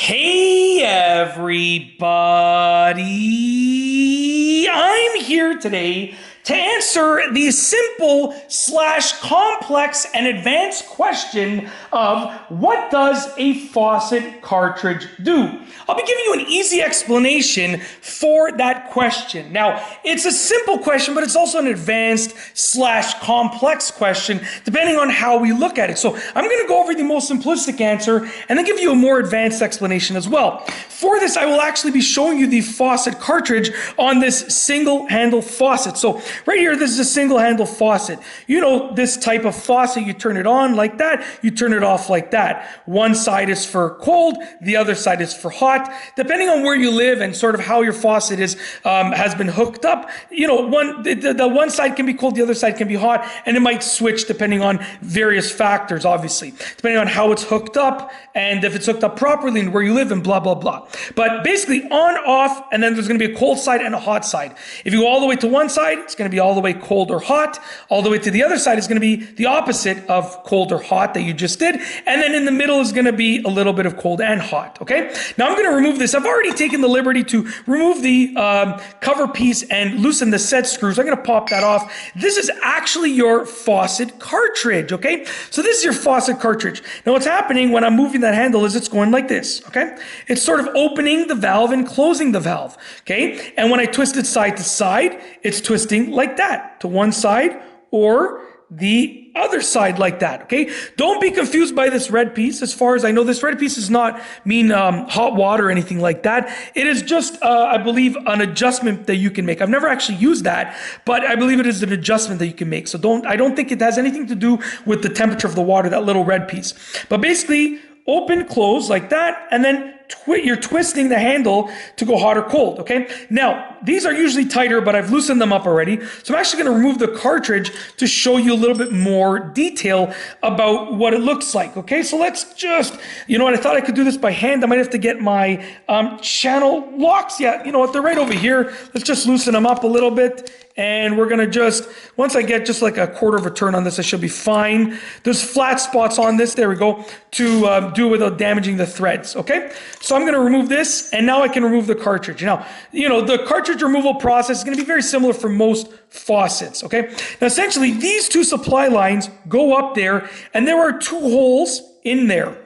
Hey everybody, I'm here today to answer the simple / complex and advanced question of what does a faucet cartridge do? I'll be giving you an easy explanation for that question. Now, it's a simple question, but it's also an advanced / complex question, depending on how we look at it. So I'm going to go over the most simplistic answer and then give you a more advanced explanation as well. For this, I will actually be showing you the faucet cartridge on this single handle faucet. So right here, this is a single handle faucet. You know, this type of faucet, you turn it on like that, you turn it off like that. One side is for cold, the other side is for hot. Depending on where you live and sort of how your faucet is has been hooked up, you know, the one side can be cold, the other side can be hot, and it might switch depending on various factors, obviously, depending on how it's hooked up and if it's hooked up properly and where you live and blah, blah, blah. But basically on, off, and then there's going to be a cold side and a hot side. If you go all the way to one side, it's going to be all the way cold or hot. All the way to the other side is going to be the opposite of cold or hot that you just did. And then in the middle is going to be a little bit of cold and hot, okay? Now I'm going to remove this. I've already taken the liberty to remove the cover piece and loosen the set screws. I'm going to pop that off. This is actually your faucet cartridge, okay? So this is your faucet cartridge. Now what's happening when I'm moving that handle is it's going like this, okay? It's sort of opening the valve and closing the valve, okay? And when I twist it side to side, it's twisting like that, to one side or the other side like that, okay? Don't be confused by this red piece. As far as I know, this red piece does not mean hot water or anything like that. It is just, I believe, an adjustment that you can make. I've never actually used that, but I believe it is an adjustment that you can make. So I don't think it has anything to do with the temperature of the water, that little red piece. But basically, open, close like that, and then you're twisting the handle to go hot or cold, okay? Now, these are usually tighter, but I've loosened them up already. So I'm actually going to remove the cartridge to show you a little bit more detail about what it looks like, okay? So let's just, you know what, I thought I could do this by hand. I might have to get my channel locks. Yeah, you know what, they're right over here. Let's just loosen them up a little bit. And we're going to just, once I get just like a quarter of a turn on this, I should be fine. There's flat spots on this, there we go, to do without damaging the threads, okay? So I'm going to remove this, and now I can remove the cartridge. Now, you know, the cartridge removal process is going to be very similar for most faucets, okay? Now, essentially, these two supply lines go up there, and there are two holes in there.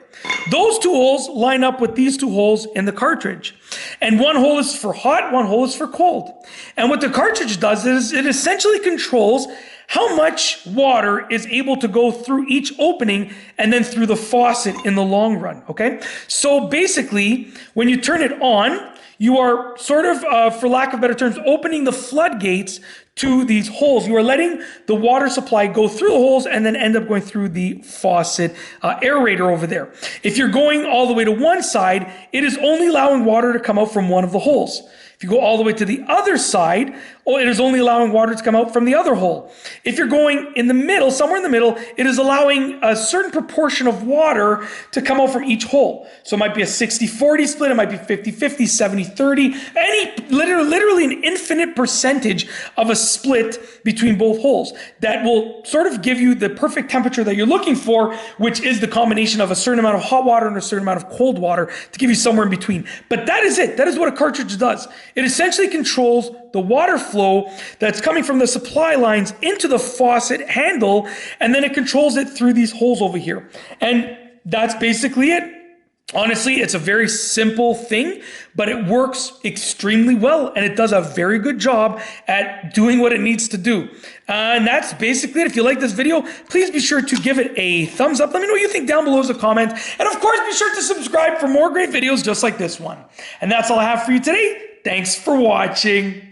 Those two holes line up with these two holes in the cartridge. And one hole is for hot, one hole is for cold. And what the cartridge does is it essentially controls how much water is able to go through each opening and then through the faucet in the long run, okay? So basically, when you turn it on, you are sort of, for lack of better terms, opening the floodgates to these holes. You are letting the water supply go through the holes and then end up going through the faucet aerator over there. If you're going all the way to one side, it is only allowing water to come out from one of the holes. If you go all the way to the other side, it is only allowing water to come out from the other hole. If you're going in the middle, somewhere in the middle, it is allowing a certain proportion of water to come out from each hole. So it might be a 60-40 split, it might be 50-50, 70-30, literally an infinite percentage of a split between both holes that will sort of give you the perfect temperature that you're looking for, which is the combination of a certain amount of hot water and a certain amount of cold water to give you somewhere in between. But that is it. That is what a cartridge does. It essentially controls the water flow that's coming from the supply lines into the faucet handle, and then it controls it through these holes over here. And that's basically it. Honestly, it's a very simple thing, but it works extremely well, and it does a very good job at doing what it needs to do. And that's basically it. If you like this video, please be sure to give it a thumbs up. Let me know what you think down below as a comment. And of course, be sure to subscribe for more great videos just like this one. And that's all I have for you today. Thanks for watching.